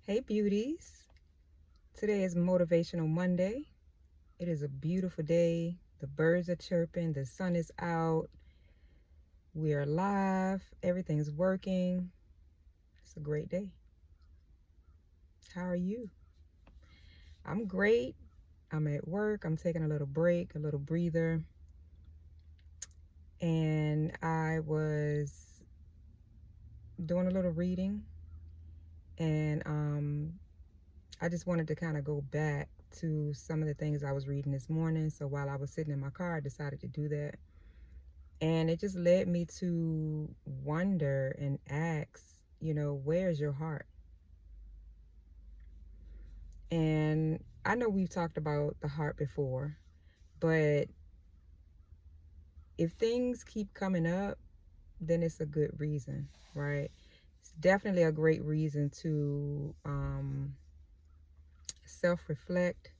Hey beauties, today is Motivational Monday. It is a beautiful day. The birds are chirping, the sun is out, we are live, everything's working. It's a great day. How are you? I'm great. I'm at work, I'm taking a little break, a little breather. And I was doing a little reading, and I just wanted to kind of go back to some of the things I was reading this morning. So while I was sitting in my car, I decided to do that. And it just led me to wonder and ask, where's your heart? And I know we've talked about the heart before, but if things keep coming up, then it's a good reason, right? It's definitely a great reason to self reflect,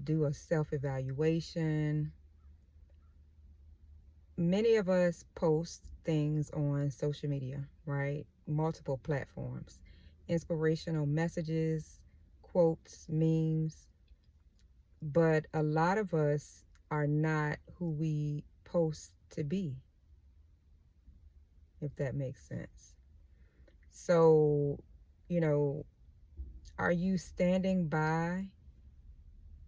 do a self evaluation. Many of us post things on social media, right? Multiple platforms, inspirational messages, quotes, memes, but a lot of us are not who we post to be, if that makes sense. So, you know, are you standing by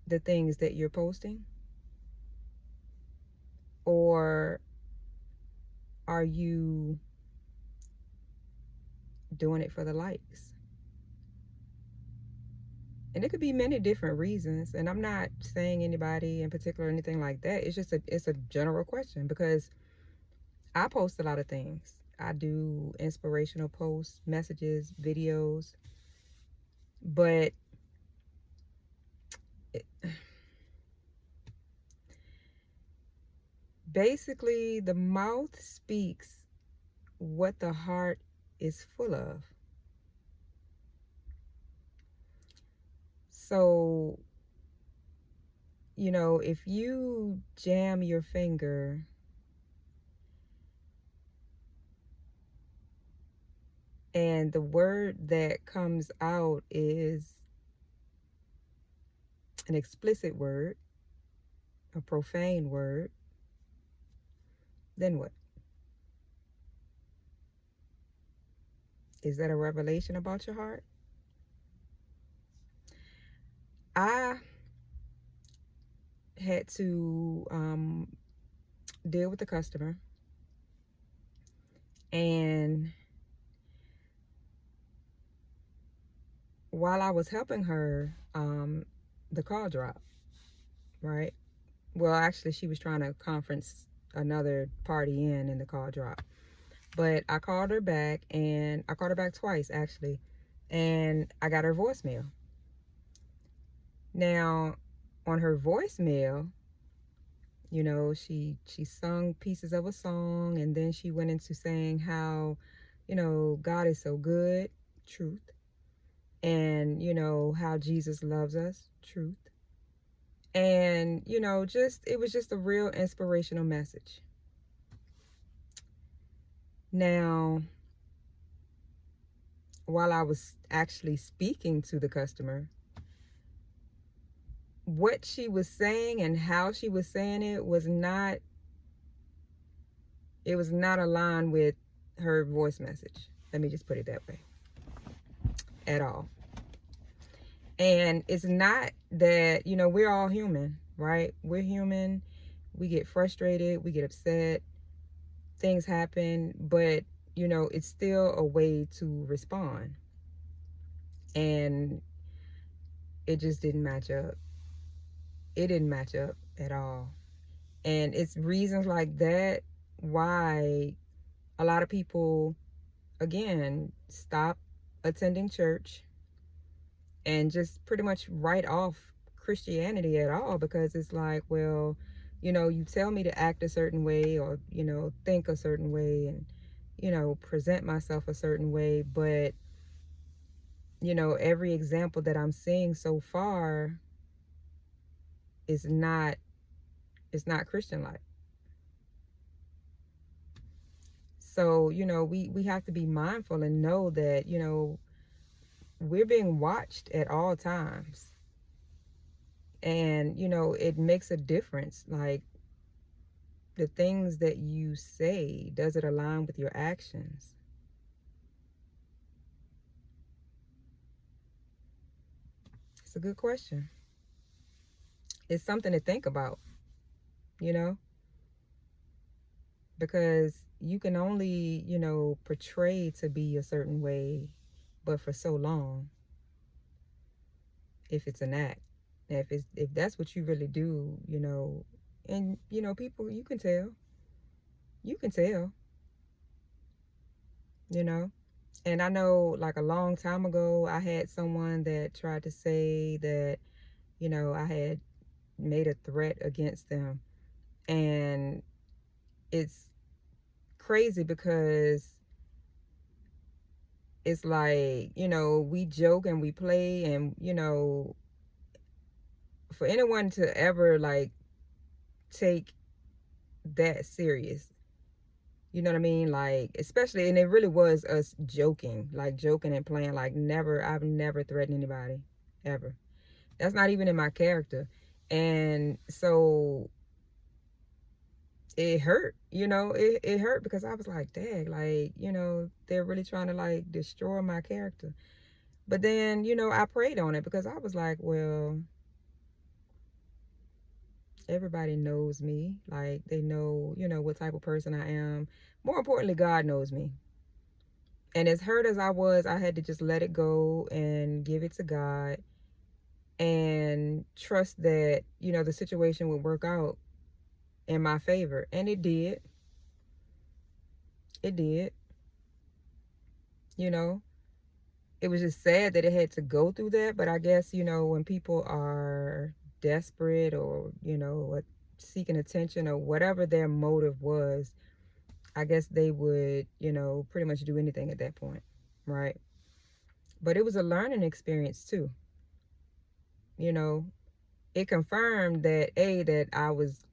the things that you're posting? Or are you doing it for the likes? And it could be many different reasons, and I'm not saying anybody in particular or anything like that. It's a general question, because I post a lot of things. I do inspirational posts, messages, videos, but it, basically the mouth speaks what the heart is full of. So, if you jam your finger and the word that comes out is an explicit word, a profane word, then what? Is that a revelation about your heart? I had to deal with a customer, and while I was helping her, the call dropped, right? Well, actually, she was trying to conference another party in, and the call dropped. But I called her back, and I called her back twice, actually, and I got her voicemail. Now, on her voicemail, she sung pieces of a song, and then she went into saying how, God is so good, truth, and how Jesus loves us, truth. And just it was just a real inspirational message. Now, while I was actually speaking to the customer, what she was saying and how she was saying it was not aligned with her voice message. Let me just put it that way. At all. And it's not that, we're all human, right? We're human. We get frustrated, we get upset, things happen, but it's still a way to respond. And it just didn't match up. It didn't match up at all. And it's reasons like that why a lot of people, again, stop attending church and just pretty much write off Christianity at all, because it's like, well, you tell me to act a certain way, or, think a certain way, and, present myself a certain way. But, every example that I'm seeing so far is not, it's not Christian like. So, we have to be mindful and know that, we're being watched at all times. And, it makes a difference. Like, the things that you say, does it align with your actions? It's a good question. It's something to think about, you know, because you can only, portray to be a certain way, but for so long, if it's an act, if that's what you really do, and, people, you can tell, you know. And I know, like, a long time ago, I had someone that tried to say that, I had made a threat against them. And it's crazy because it's like, we joke and we play, and, for anyone to ever, like, take that serious, you know what I mean? Like, especially, and it really was us joking, like joking and playing. Like, never, I've never threatened anybody, ever. That's not even in my character. And so it hurt, it hurt because I was like, dang, like, they're really trying to, like, destroy my character. But then, I prayed on it because I was like, well, everybody knows me. Like, they know, what type of person I am. More importantly, God knows me. And as hurt as I was, I had to just let it go and give it to God and trust that, the situation would work out in my favor. And it did. It did. It was just sad that it had to go through that. But I guess, when people are desperate or, seeking attention or whatever their motive was, I guess they would, pretty much do anything at that point. Right. But it was a learning experience too. It confirmed that, that I was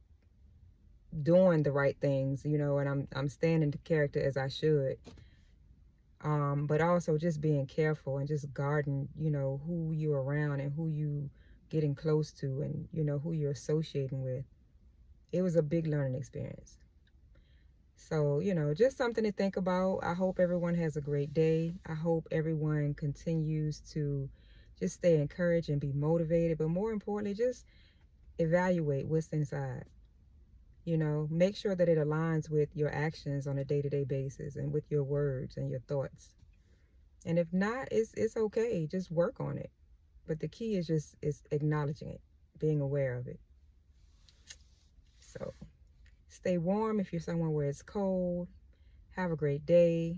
doing the right things, and I'm standing the character as I should. But also just being careful and just guarding, who you're around and who you getting close to, and, who you're associating with. It was a big learning experience. So, just something to think about. I hope everyone has a great day. I hope everyone continues to just stay encouraged and be motivated. But more importantly, just evaluate what's inside. Make sure that it aligns with your actions on a day-to-day basis and with your words and your thoughts. And if not, it's okay. Just work on it. But the key is acknowledging it, being aware of it. So stay warm if you're somewhere where it's cold. Have a great day.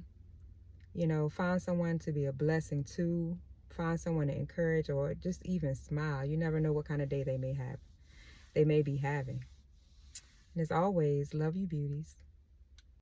Find someone to be a blessing to. Find someone to encourage or just even smile. You never know what kind of day they may be having. And as always, love you, beauties.